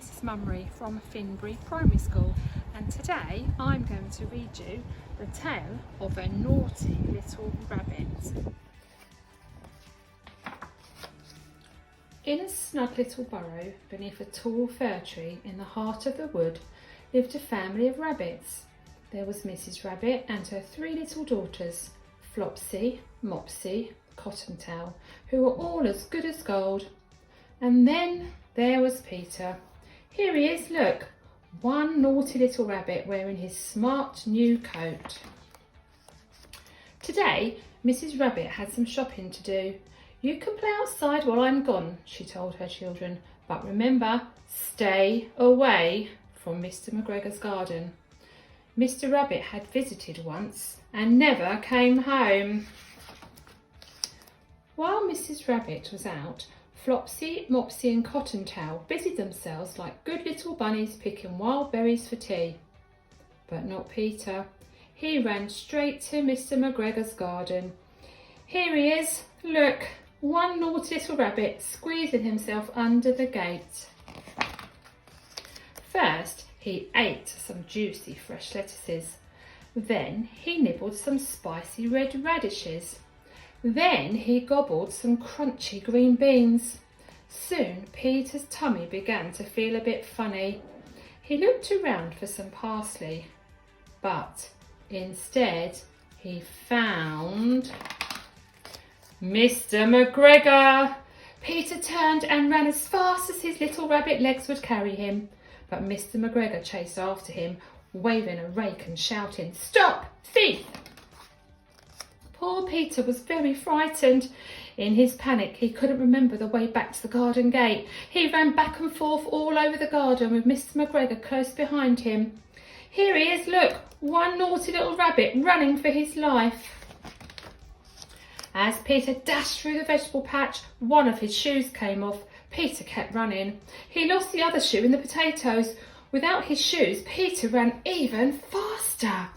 Mrs Mummery from Finbury Primary School, and today I'm going to read you the tale of a naughty little rabbit. In a snug little burrow beneath a tall fir tree in the heart of the wood lived a family of rabbits. There was Mrs Rabbit and her three little daughters, Flopsy, Mopsy, Cottontail, who were all as good as gold. And then there was Peter. Here he is, look, one naughty little rabbit wearing his smart new coat. Today, Mrs Rabbit had some shopping to do. You can play outside while I'm gone, she told her children, but remember, stay away from Mr McGregor's garden. Mr Rabbit had visited once and never came home. While Mrs Rabbit was out, Flopsy, Mopsy and Cottontail busied themselves like good little bunnies picking wild berries for tea. But not Peter. He ran straight to Mr McGregor's garden. Here he is, look, one naughty little rabbit squeezing himself under the gate. First, he ate some juicy fresh lettuces. Then he nibbled some spicy red radishes. Then he gobbled some crunchy green beans. Soon Peter's tummy began to feel a bit funny. He looked around for some parsley, but instead he found Mr McGregor. Peter turned and ran as fast as his little rabbit legs would carry him, but Mr McGregor chased after him, waving a rake and shouting, "Stop, thief!" Poor Peter was very frightened. In his panic, he couldn't remember the way back to the garden gate. He ran back and forth all over the garden with Mr McGregor close behind him. Here he is, look, one naughty little rabbit running for his life. As Peter dashed through the vegetable patch, one of his shoes came off. Peter kept running. He lost the other shoe in the potatoes. Without his shoes, Peter ran even faster.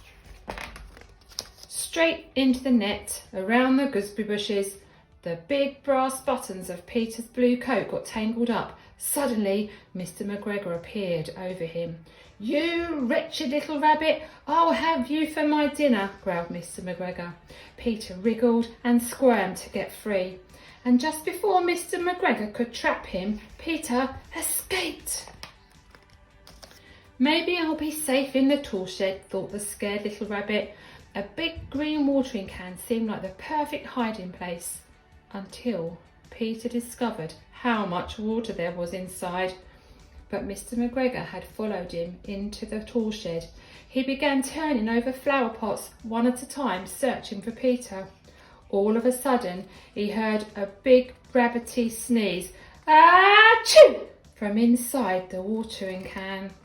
Straight into the net, around the gooseberry bushes. The big brass buttons of Peter's blue coat got tangled up. Suddenly, Mr McGregor appeared over him. "You wretched little rabbit, I'll have you for my dinner," growled Mr McGregor. Peter wriggled and squirmed to get free. And just before Mr McGregor could trap him, Peter escaped. "Maybe I'll be safe in the tool shed," thought the scared little rabbit. A big green watering can seemed like the perfect hiding place, until Peter discovered how much water there was inside. But Mr McGregor had followed him into the tool shed. He began turning over flower pots one at a time, searching for Peter. All of a sudden, he heard a big rabbity sneeze, "Achoo!" from inside the watering can.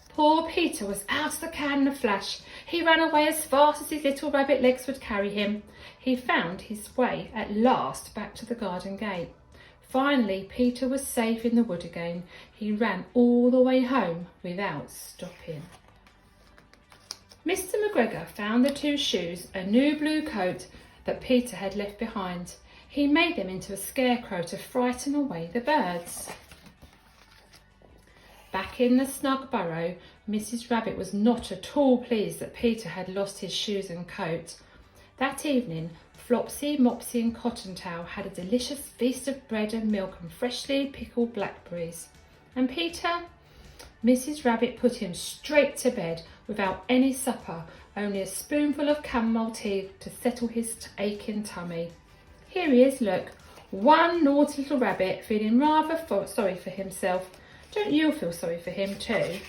Poor Peter was out of the can in a flash. He ran away as fast as his little rabbit legs would carry him. He found his way at last back to the garden gate. Finally, Peter was safe in the wood again. He ran all the way home without stopping. Mr McGregor found the two shoes, a new blue coat that Peter had left behind. He made them into a scarecrow to frighten away the birds. Back in the snug burrow, Mrs Rabbit was not at all pleased that Peter had lost his shoes and coat. That evening, Flopsy, Mopsy and Cottontail had a delicious feast of bread and milk and freshly pickled blackberries. And Peter? Mrs Rabbit put him straight to bed without any supper, only a spoonful of chamomile tea to settle his aching tummy. Here he is, look, one naughty little rabbit feeling rather sorry for himself. Don't you feel sorry for him too?